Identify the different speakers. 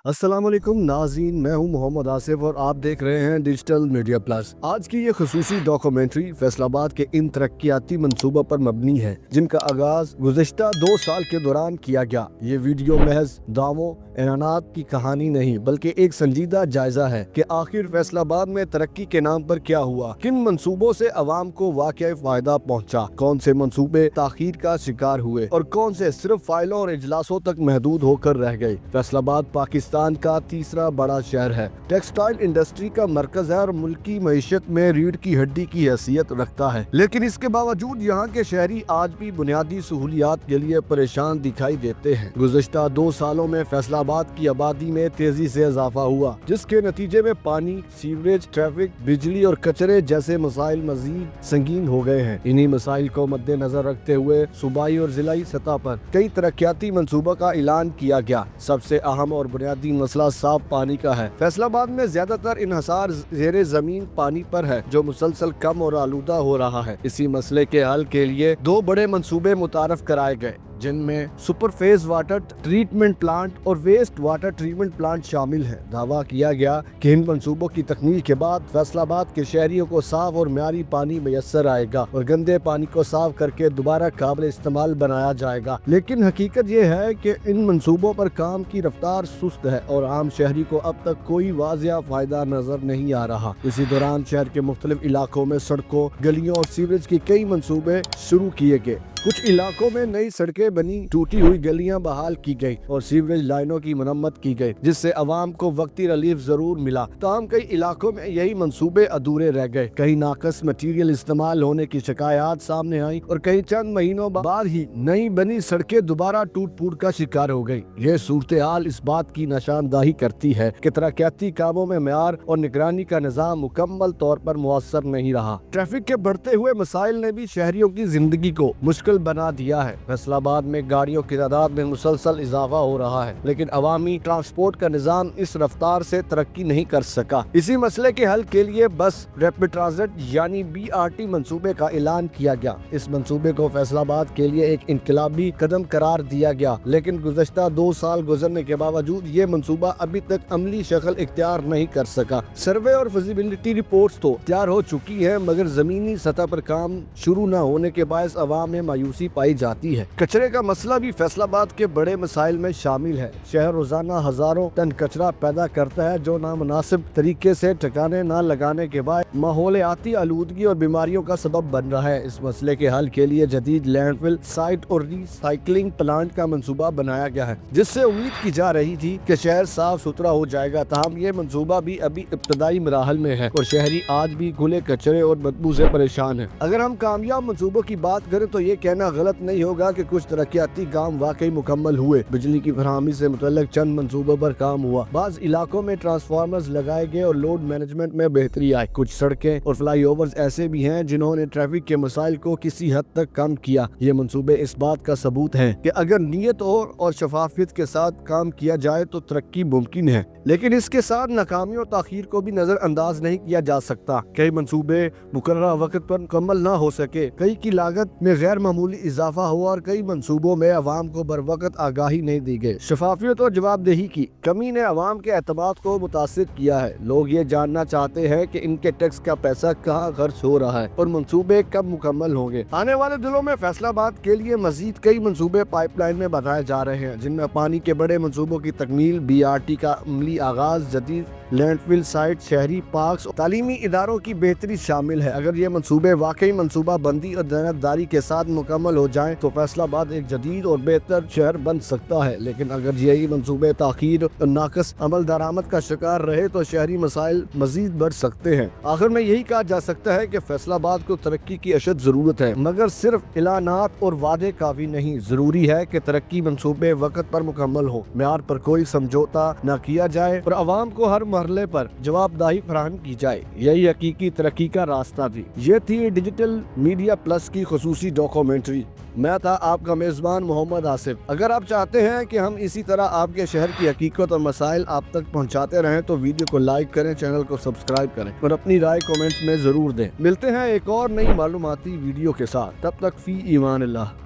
Speaker 1: अस्सलाम वालेकुम नाज़रीन, मैं हूं मोहम्मद आसिफ और आप देख रहे हैं डिजिटल मीडिया प्लस। आज की ये खसूसी डॉक्यूमेंट्री फैसलाबाद के इन तरक्याती मंसूबों पर मबनी है जिनका आगाज गुज़श्ता 2 साल के दौरान किया गया। ये वीडियो महज दावों ऐलानात की कहानी नहीं बल्कि एक संजीदा जायजा है कि आखिर फैसलाबाद में तरक्की के नाम पर क्या हुआ, किन मंसूबों से अवाम को वाकई फायदा पहुँचा, कौन से मंसूबे ताखीर का शिकार हुए और कौन से सिर्फ फाइलों और इजलासों तक महदूद होकर रह गए। फैसलाबाद पाकिस्तान का तीसरा बड़ा शहर है, टेक्सटाइल इंडस्ट्री का मरकज है और मुल्की मईशत में रीढ़ की हड्डी की हैसियत रखता है। लेकिन इसके बावजूद यहाँ के शहरी आज भी बुनियादी सहूलियात के लिए परेशान दिखाई देते हैं। गुज़श्ता 2 सालों में फैसलाबाद की आबादी में तेजी से इजाफा हुआ, जिसके नतीजे में पानी, सीवरेज, ट्रैफिक, बिजली और कचरे जैसे मसाइल मजीद संगीन हो गए हैं। इन्हीं मसाइल को मद्देनजर रखते हुए सूबाई और जिलाई सतह पर कई तरक्याती मंसूबों का ऐलान किया गया। सबसे अहम और बुनियादी मसला साफ पानी का है। फैसलाबाद में ज्यादातर इन्हसार ज़ेरे जमीन पानी पर है जो मुसलसल कम और आलूदा हो रहा है। इसी मसले के हल के लिए 2 बड़े मंसूबे मुतारफ कराए गए, जिनमें super phase water treatment plant और वेस्ट वाटर ट्रीटमेंट प्लांट शामिल है। दावा किया गया कि इन मंसूबों की तकमील के बाद फैसलाबाद के शहरियों को साफ और म्यारी पानी मैसर आएगा और गंदे पानी को साफ करके दोबारा काबिल इस्तेमाल बनाया जाएगा। लेकिन हकीकत ये है कि इन मंसूबों पर काम की रफ्तार सुस्त है और आम शहरी को अब तक कोई वाजिया फायदा नजर नहीं आ रहा। इसी दौरान शहर के मुख्तलिफ इलाकों में सड़कों, गलियों और सीवरेज के कई मंसूबे शुरू किए गए। कुछ इलाकों में नई सड़कें बनी, टूटी हुई गलियां बहाल की गई और सीवरेज लाइनों की मरम्मत की गई, जिससे अवाम को वक्ती रिलीफ जरूर मिला। ताहम कई इलाकों में यही मंसूबे अधूरे रह गए। कहीं नाकस मटीरियल इस्तेमाल होने की शिकायत सामने आई और कई चंद महीनों बाद ही नई बनी सड़कें दोबारा टूट फूट का शिकार हो गई। ये सूरत हाल इस बात की निशानदाही करती है कि तरक्याती कामों में मेयार और निगरानी का निजाम मुकम्मल तौर पर मुअस्सर नहीं रहा। ट्रैफिक के बढ़ते हुए मसाइल ने भी शहरियों की जिंदगी को मुश्किल बना दिया है। फैसलाबाद में गाड़ियों की तादाद में मुसलसल इजाफा हो रहा है, लेकिन अवामी ट्रांसपोर्ट का निजाम इस रफ्तार से तरक्की नहीं कर सका। इसी मसले के हल के लिए बस रैपिड ट्रांजिट यानी BRT मंसूबे का ऐलान किया गया। इस मंसूबे को फैसलाबाद के लिए एक इनकलाबी कदम करार दिया गया, लेकिन गुज़श्ता 2 साल गुजरने के बावजूद ये मंसूबा अभी तक अमली शक्ल इख्तियार नहीं कर सका। सर्वे और फिजिबिलिटी रिपोर्ट्स तो तैयार हो चुकी है, मगर जमीनी सतह पर काम शुरू न होने के बायस अवाम में मायूसी पाई जाती है। कचरे का मसला भी फैसलाबाद के बड़े मसाइल में शामिल है। शहर रोजाना हजारों टन कचरा पैदा करता है जो नामुनासिब तरीके से ठिकाने न लगाने के बाद माहौलियाती आलूदगी और बीमारियों का सबब बन रहा है। इस मसले के हल के लिए जदीद लैंडफिल साइट और रिसाइकलिंग प्लांट का मंसूबा बनाया गया है, जिससे उम्मीद की जा रही थी कि शहर साफ सुथरा हो जाएगा। ताहम ये मंसूबा भी अभी इब्तदाई मराहल में है और शहरी आज भी खुले कचरे और बदबू से परेशान है। अगर हम कामयाब मंसूबों की बात करें तो ये कहना गलत नहीं होगा कि कुछ तरक्याती काम वाकई मुकम्मल हुए। बिजली की फराहमी से मुतल्लिक चंद मंसूबों पर काम हुआ। बाज़ इलाकों में ट्रांसफार्मर्स लगाए गए और लोड मैनेजमेंट में बेहतरी आई। कुछ सड़कें और फ्लाईओवर्स ऐसे भी हैं जिन्होंने ट्रैफिक के मसाइल को किसी हद तक कम किया। ये मंसूबे इस बात का सबूत हैं कि अगर नीयत और शफाफियत के साथ काम किया जाए तो तरक्की मुमकिन है। लेकिन इसके साथ नाकामी और ताखीर को भी नजरअंदाज नहीं किया जा सकता। कई मंसूबे मुकर्रर वक्त पर मुकम्मल न हो सके, कई की लागत में गैर मामूली इजाफा हुआ और कई मंसूबों में अवाम को बर वक्त आगाही नहीं दी गई। शफाफियत और जवाबदेही की कमी ने अवाम के एतमाद को मुतासिर किया है। लोग ये जानना चाहते हैं कि इनके टैक्स का पैसा कहाँ खर्च हो रहा है और मंसूबे कब मुकम्मल होंगे। आने वाले दिनों में फैसलाबाद के लिए मजीद कई मंसूबे पाइपलाइन में बताए जा रहे हैं, जिनमें पानी के बड़े मंसूबों की तकमील, BRT का अमली आगाज, जदीद लैंडफिल साइट, शहरी पार्क्स, तालीमी इदारों की बेहतरी शामिल है। अगर ये मंसूबे वाकई मंसूबा बंदी और दयानतदारी के साथ मुकम्मल हो जाएं तो फैसलाबाद एक जदीद और बेहतर शहर बन सकता है। लेकिन अगर यही मंसूबे ताखीर और नाकस अमल दरामद का शिकार रहे तो शहरी मसाइल मजीद बढ़ सकते हैं। आखिर में यही कहा जा सकता है कि फैसलाबाद को तरक्की की अशद जरूरत है, मगर सिर्फ ऐलानात और वादे काफी नहीं। जरूरी है कि तरक्की मंसूबे वक्त पर मुकम्मल हो, मेयार पर कोई समझौता न किया जाए और अवाम को हर मरहले पर जवाबदाही फराहम की जाए। यही हकीकी तरक्की का रास्ता थी। ये थी डिजिटल मीडिया प्लस की खसूसी डॉक्यूमेंट्री। मैं था आपका मेजबान मोहम्मद आसिफ। अगर आप चाहते हैं कि हम इसी तरह आपके शहर की हकीकत और मसाइल आप तक पहुंचाते रहें तो वीडियो को लाइक करें, चैनल को सब्सक्राइब करें और अपनी राय कमेंट्स में जरूर दें। मिलते हैं एक और नई मालूमाती वीडियो के साथ, तब तक फी ईमान अल्लाह।